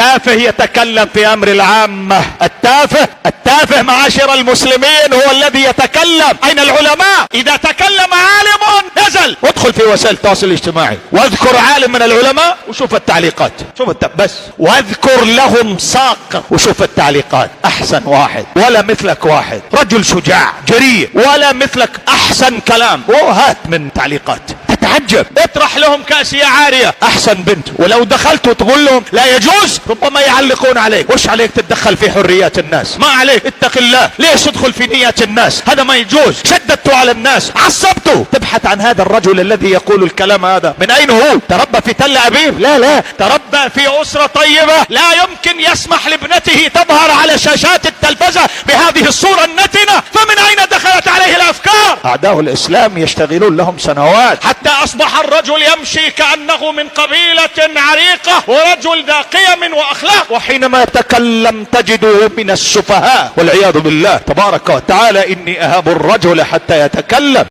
التافه يتكلم في امر العامة. التافه معاشر المسلمين هو الذي يتكلم. اين العلماء؟ اذا تكلم عالم نزل وادخل في وسائل التواصل الاجتماعي واذكر عالم من العلماء وشوف التعليقات، بس واذكر لهم ساق وشوف التعليقات. احسن واحد ولا مثلك واحد، رجل شجاع جريء ولا مثلك، احسن كلام، وهات من تعليقات تتعجب. اطرح لهم كاسية عارية، احسن بنت، ولو دخلت وتقول لهم لا يجوز ربما يعلقون عليك. وش عليك تتدخل في حريات الناس؟ ما عليك، اتق الله. ليش تدخل في نيات الناس؟ هذا ما يجوز. شددت على الناس، عصبته. تبحث عن هذا الرجل الذي يقول الكلام هذا، من اين هو؟ تربى في تل ابيب؟ لا، تربى في اسرة طيبة. لا يمكن يسمح لابنته تظهر على شاشات التلفزة بهذه الصورة النتنة. فمن اين دخلت عليه الافكار؟ اعداء الاسلام يشتغلون لهم سنوات حتى اصبح الرجل يمشي كأنه من قبيلة عريقة، ورجل ذا قيم واخلاق، وحينما يتكلم تجده من السفهاء والعياذ بالله. تبارك وتعالى اني اهاب الرجل حتى يتكلم.